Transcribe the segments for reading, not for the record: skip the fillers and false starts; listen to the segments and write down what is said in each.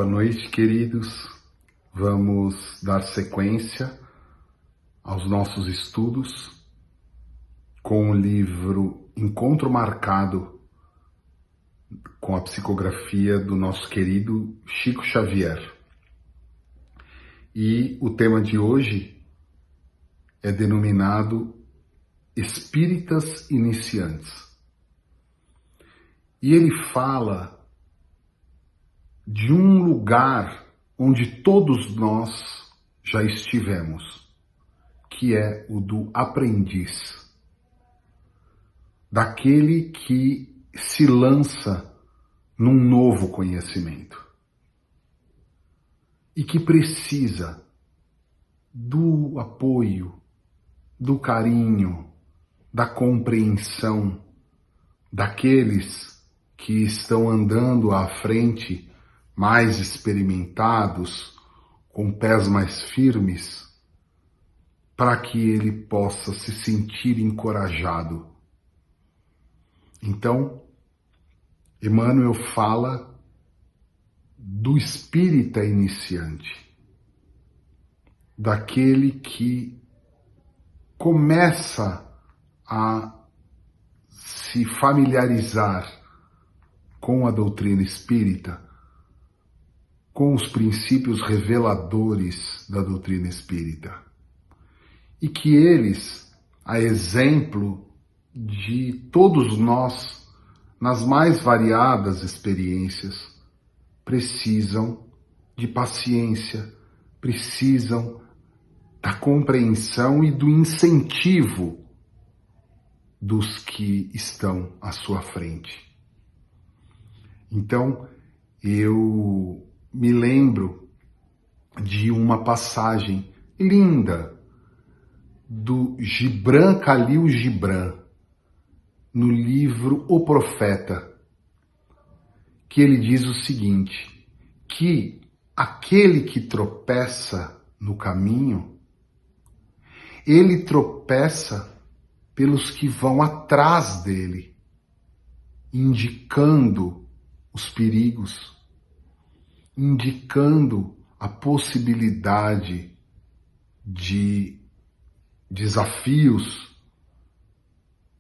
Boa noite, queridos. Vamos dar sequência aos nossos estudos com o livro Encontro Marcado com a psicografia do nosso querido Chico Xavier. E o tema de hoje é denominado Espíritas Iniciantes. E ele fala de um lugar onde todos nós já estivemos, que é o do aprendiz, daquele que se lança num novo conhecimento e que precisa do apoio, do carinho, da compreensão daqueles que estão andando à frente, mais experimentados, com pés mais firmes, para que ele possa se sentir encorajado. Então, Emmanuel fala do espírita iniciante, daquele que começa a se familiarizar com a doutrina espírita, com os princípios reveladores da doutrina espírita. E que eles, a exemplo de todos nós, nas mais variadas experiências, precisam de paciência, precisam da compreensão e do incentivo dos que estão à sua frente. Então, eu me lembro de uma passagem linda do Gibran Khalil Gibran, no livro O Profeta, que ele diz o seguinte, que aquele que tropeça no caminho, ele tropeça pelos que vão atrás dele, indicando os perigos, indicando a possibilidade de desafios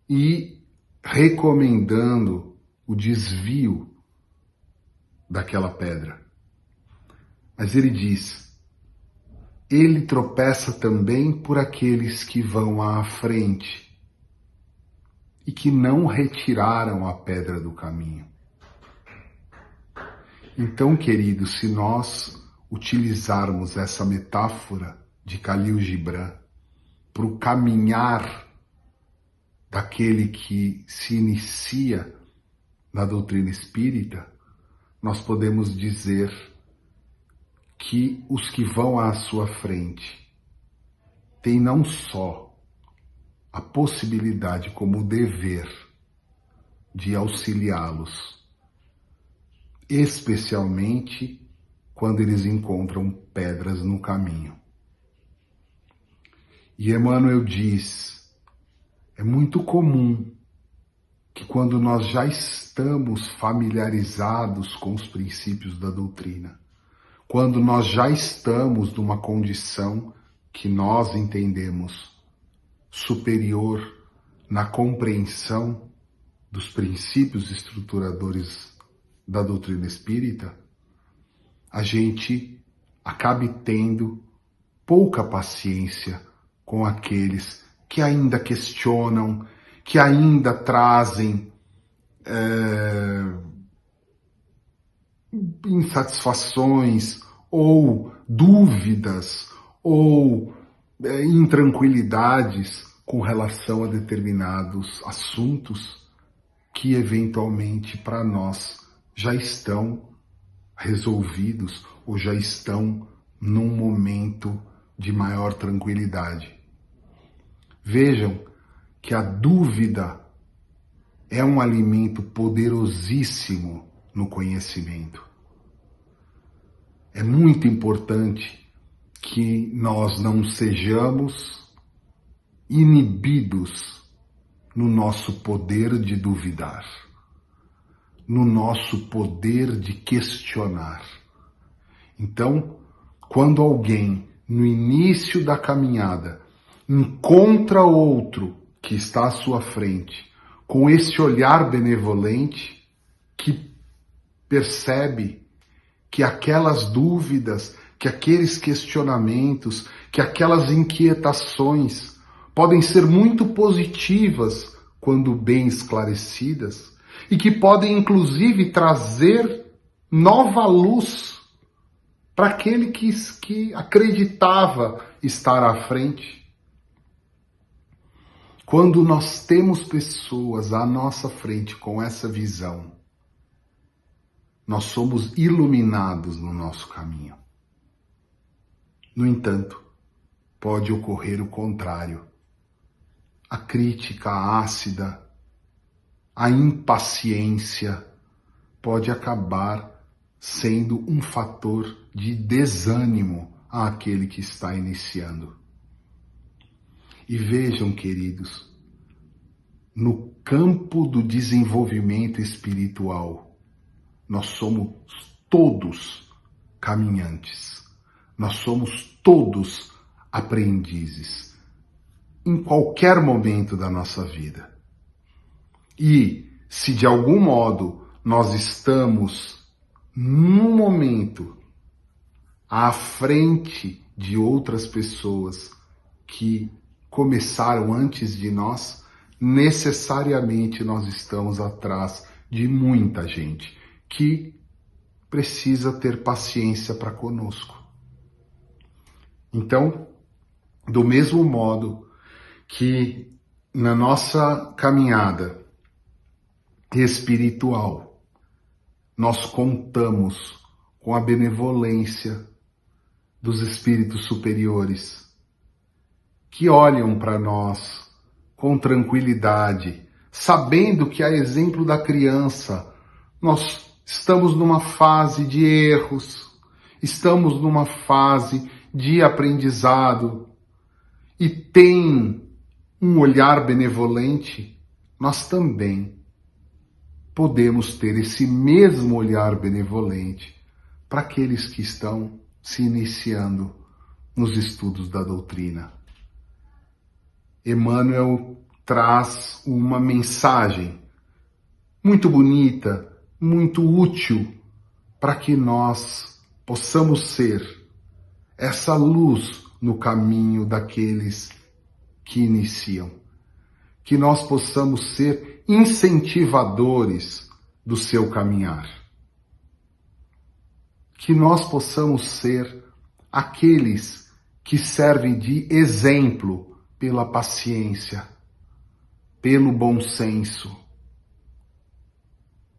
e recomendando o desvio daquela pedra. Mas ele diz, ele tropeça também por aqueles que vão à frente e que não retiraram a pedra do caminho. Então, queridos, se nós utilizarmos essa metáfora de Khalil Gibran para o caminhar daquele que se inicia na doutrina espírita, nós podemos dizer que os que vão à sua frente têm não só a possibilidade, como o dever de auxiliá-los, especialmente quando eles encontram pedras no caminho. E Emmanuel diz, é muito comum que quando nós já estamos familiarizados com os princípios da doutrina, quando nós já estamos numa condição que nós entendemos superior na compreensão dos princípios estruturadores da doutrina espírita, a gente acabe tendo pouca paciência com aqueles que ainda questionam, que ainda trazem insatisfações ou dúvidas ou intranquilidades com relação a determinados assuntos que eventualmente para nós já estão resolvidos ou já estão num momento de maior tranquilidade. Vejam que a dúvida é um alimento poderosíssimo no conhecimento. É muito importante que nós não sejamos inibidos no nosso poder de duvidar, no nosso poder de questionar, Então, quando alguém, no início da caminhada, encontra outro que está à sua frente, com esse olhar benevolente, que percebe que aquelas dúvidas, que aqueles questionamentos, que aquelas inquietações podem ser muito positivas quando bem esclarecidas e que podem inclusive trazer nova luz para aquele que acreditava estar à frente. Quando nós temos pessoas à nossa frente com essa visão, nós somos iluminados no nosso caminho. No entanto, pode ocorrer o contrário. A crítica ácida, a impaciência pode acabar sendo um fator de desânimo àquele que está iniciando. E vejam, queridos, no campo do desenvolvimento espiritual, nós somos todos caminhantes. Nós somos todos aprendizes em qualquer momento da nossa vida. E se de algum modo nós estamos num momento à frente de outras pessoas que começaram antes de nós, necessariamente nós estamos atrás de muita gente que precisa ter paciência para conosco. Então, do mesmo modo que na nossa caminhada espiritual, nós contamos com a benevolência dos espíritos superiores, que olham para nós com tranquilidade, sabendo que, a exemplo da criança, nós estamos numa fase de erros, estamos numa fase de aprendizado, e tem um olhar benevolente, nós também podemos ter esse mesmo olhar benevolente para aqueles que estão se iniciando nos estudos da doutrina. Emmanuel traz uma mensagem muito bonita, muito útil, para que nós possamos ser essa luz no caminho daqueles que iniciam. Que nós possamos ser incentivadores do seu caminhar. Que nós possamos ser aqueles que servem de exemplo pela paciência, pelo bom senso,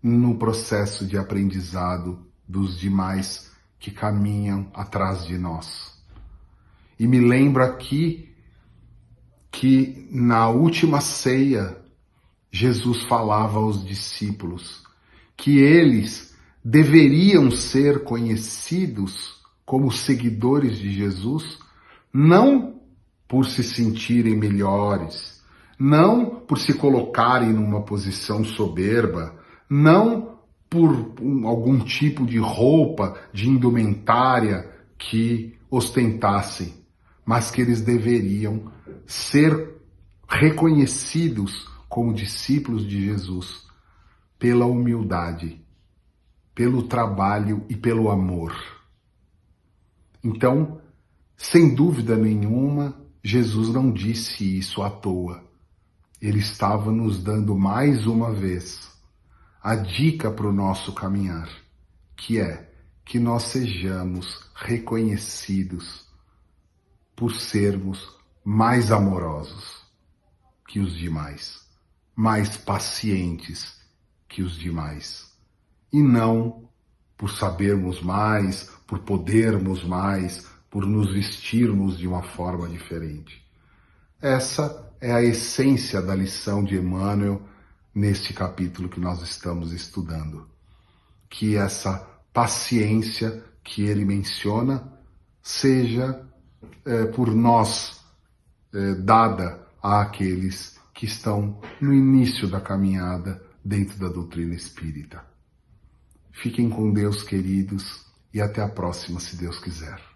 no processo de aprendizado dos demais que caminham atrás de nós. E me lembro aqui que na última ceia, Jesus falava aos discípulos que eles deveriam ser conhecidos como seguidores de Jesus, não por se sentirem melhores, não por se colocarem numa posição soberba, não por algum tipo de roupa, de indumentária que ostentassem, mas que eles deveriam ser reconhecidos como discípulos de Jesus pela humildade, pelo trabalho e pelo amor. Então, sem dúvida nenhuma, Jesus não disse isso à toa. Ele estava nos dando mais uma vez a dica para o nosso caminhar, que é que nós sejamos reconhecidos por sermos mais amorosos que os demais, mais pacientes que os demais, e não por sabermos mais, por podermos mais, por nos vestirmos de uma forma diferente. Essa é a essência da lição de Emmanuel neste capítulo que nós estamos estudando. Que essa paciência que ele menciona seja por nós dada àqueles que estão no início da caminhada dentro da doutrina espírita. Fiquem com Deus, queridos, e até a próxima, se Deus quiser.